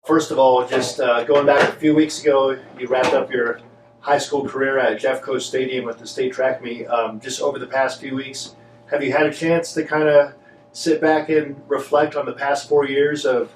First of all, just going back a few weeks ago, you wrapped up your high school career at Jeffco Stadium with the state track meet. Just over the past few weeks, have you had a chance to kind of sit back and reflect on the past 4 years of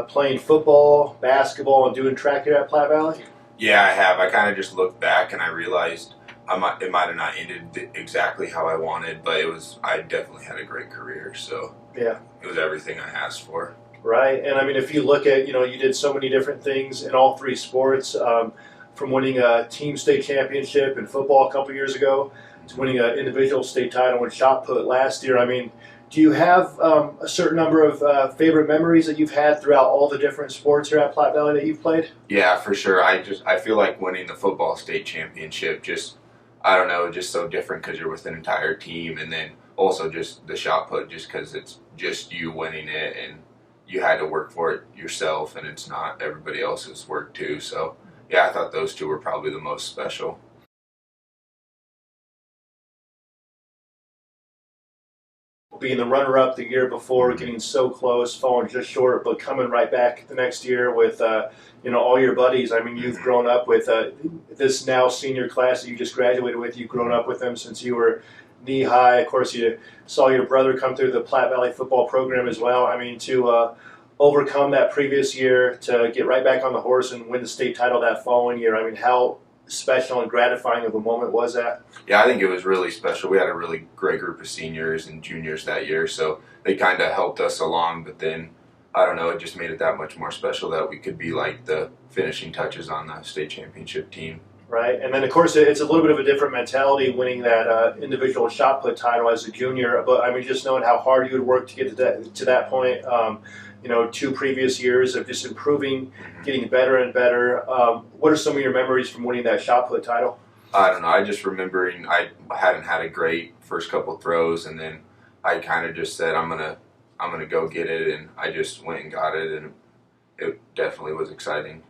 playing football, basketball, and doing track here at Platte Valley? Yeah, I have. I kind of just looked back and I realized it might have not ended exactly how I wanted, but I definitely had a great career. So yeah, it was everything I asked for. Right, and I mean, if you look at, you did so many different things in all three sports, from winning a team state championship in football a couple years ago to winning an individual state title in shot put last year. I mean, do you have a certain number of favorite memories that you've had throughout all the different sports here at Platte Valley that you've played? Yeah, for sure. I feel like winning the football state championship I don't know, just so different because you're with an entire team, and then also just the shot put, just because it's just you winning it and you had to work for it yourself, and it's not everybody else's work too. So yeah, I thought those two were probably the most special. Being the runner-up the year before, getting so close, falling just short, but coming right back the next year with all your buddies. I mean, you've grown up with this now senior class that you just graduated with. You've grown up with them since you were knee high. Of course, you saw your brother come through the Platte Valley football program as well. I mean, to overcome that previous year, to get right back on the horse and win the state title that following year, I mean, how special and gratifying of a moment was that? Yeah, I think it was really special. We had a really great group of seniors and juniors that year, so they kind of helped us along, but then, I don't know, it just made it that much more special that we could be like the finishing touches on the state championship team. Right, and then of course it's a little bit of a different mentality winning that individual shot put title as a junior, but I mean, just knowing how hard you would work to get to that point, 2 previous years of just improving, getting better and better. What are some of your memories from winning that shot put title? I don't know, I just remembering I hadn't had a great first couple throws, and then I kind of just said I'm gonna go get it, and I just went and got it, and it definitely was exciting.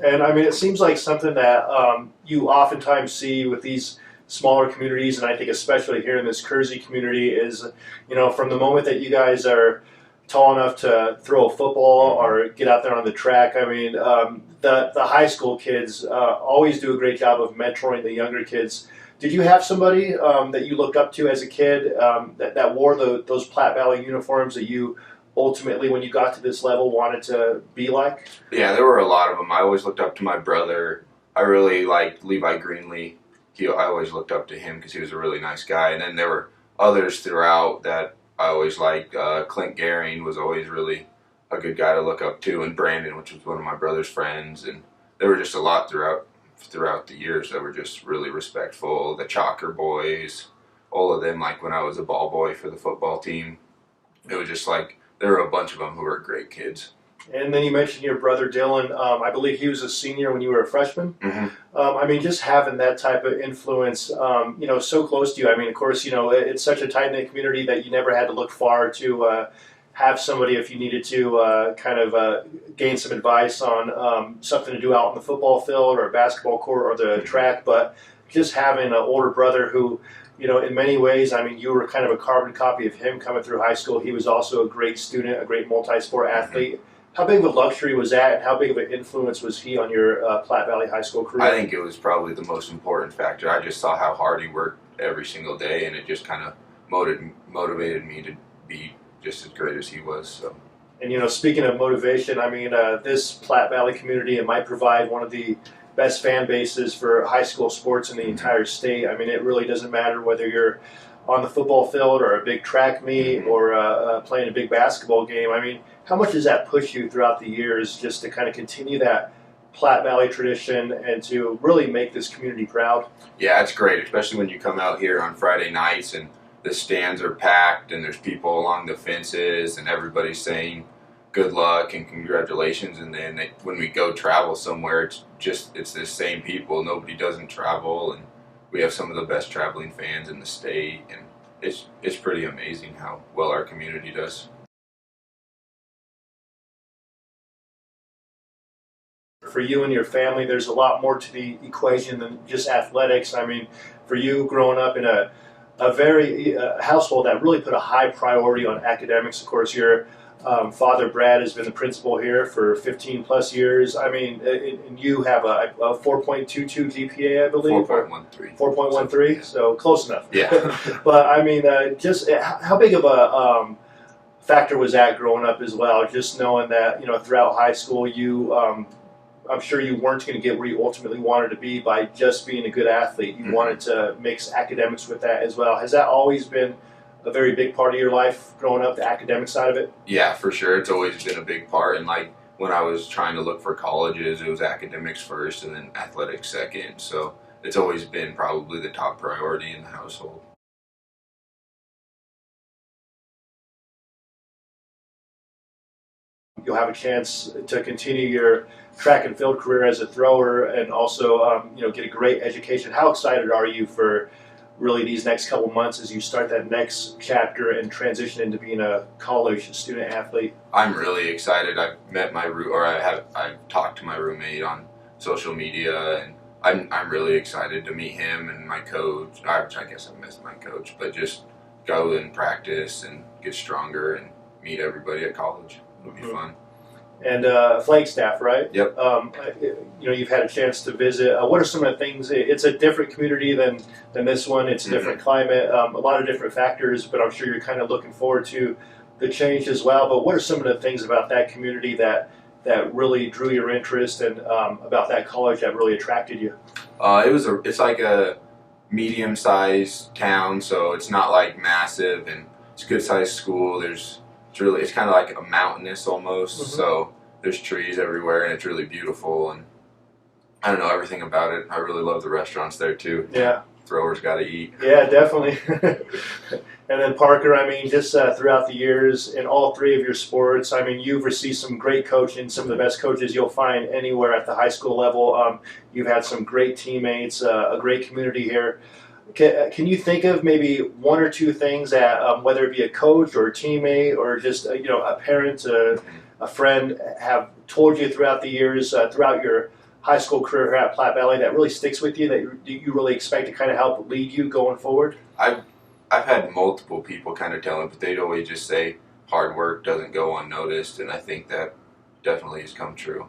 And I mean, it seems like something that you oftentimes see with these smaller communities, and I think especially here in this Kersey community, is from the moment that you guys are tall enough to throw a football or get out there on the track. I mean, the high school kids always do a great job of mentoring the younger kids. Did you have somebody that you looked up to as a kid that wore those Platte Valley uniforms that you ultimately, when you got to this level, wanted to be like? Yeah, there were a lot of them. I always looked up to my brother. I really liked Levi Greenlee. I always looked up to him because he was a really nice guy. And then there were others throughout that I always liked. Clint Gehring was always really a good guy to look up to, and Brandon, which was one of my brother's friends. And there were just a lot throughout the years that were just really respectful. The Chalker boys, all of them, like when I was a ball boy for the football team, it was just like, there were a bunch of them who were great kids. And then you mentioned your brother Dylan. I believe he was a senior when you were a freshman. Mm-hmm. I mean, just having that type of influence, so close to you. I mean, of course, it's such a tight-knit community that you never had to look far to have somebody, if you needed to, gain some advice on something to do out on the football field or a basketball court or the track. But just having an older brother who, in many ways, I mean, you were kind of a carbon copy of him coming through high school. He was also a great student, a great multi-sport athlete. How big of a luxury was that, and how big of an influence was he on your Platte Valley High School career? I think it was probably the most important factor. I just saw how hard he worked every single day, and it just kind of motivated me to be just as great as he was. So. And, speaking of motivation, I mean, this Platte Valley community, it might provide one of the best fan bases for high school sports in the entire state. I mean, it really doesn't matter whether you're on the football field or a big track meet or playing a big basketball game. I mean, how much does that push you throughout the years just to kind of continue that Platte Valley tradition and to really make this community proud? Yeah, it's great, especially when you come out here on Friday nights and the stands are packed and there's people along the fences and everybody's saying good luck and congratulations, and then when we go travel somewhere, it's the same people. Nobody doesn't travel, and we have some of the best traveling fans in the state, and it's pretty amazing how well our community does. For you and your family, there's a lot more to the equation than just athletics. I mean, for you growing up in a a very household that really put a high priority on academics. Of course, your father Brad has been the principal here for 15 plus years. I mean, and you have a 4.22 GPA, I believe. 4.13. 4.13, so close enough. Yeah. But I mean, just how big of a factor was that growing up as well? Just knowing that, you know, throughout high school, you, I'm sure you weren't going to get where you ultimately wanted to be by just being a good athlete. You wanted to mix academics with that as well. Has that always been a very big part of your life growing up, the academic side of it? Yeah, for sure. It's always been a big part. And like when I was trying to look for colleges, it was academics first and then athletics second. So it's always been probably the top priority in the household. You'll have a chance to continue your track and field career as a thrower and also you know, get a great education. How excited are you for really these next couple months as you start that next chapter and transition into being a college student athlete? I'm really excited. I've talked to my roommate on social media, and I'm really excited to meet him and my coach. I guess I missed my coach, but just go and practice and get stronger and meet everybody at college. It'll be fun. And Flagstaff, right? Yep. You know, you've had a chance to visit. What are some of the things? It's a different community than this one. It's a different climate, a lot of different factors, but I'm sure you're kind of looking forward to the change as well. But what are some of the things about that community that really drew your interest and about that college that really attracted you? It's like a medium-sized town, so it's not like massive, and it's a good-sized school. It's kind of like a mountainous almost, so there's trees everywhere, and it's really beautiful, and I don't know, everything about it. I really love the restaurants there too. Yeah. Throwers got to eat. Yeah, definitely. And then Parker, I mean, just throughout the years in all three of your sports, I mean, you've received some great coaching, some of the best coaches you'll find anywhere at the high school level. You've had some great teammates, a great community here. Can you think of maybe one or two things that, whether it be a coach or a teammate or just you know, a parent, a friend, have told you throughout the years, throughout your high school career here at Platte Valley that really sticks with you, that you really expect to kind of help lead you going forward? I've had multiple people kind of tell me, but they'd always just say hard work doesn't go unnoticed, and I think that definitely has come true.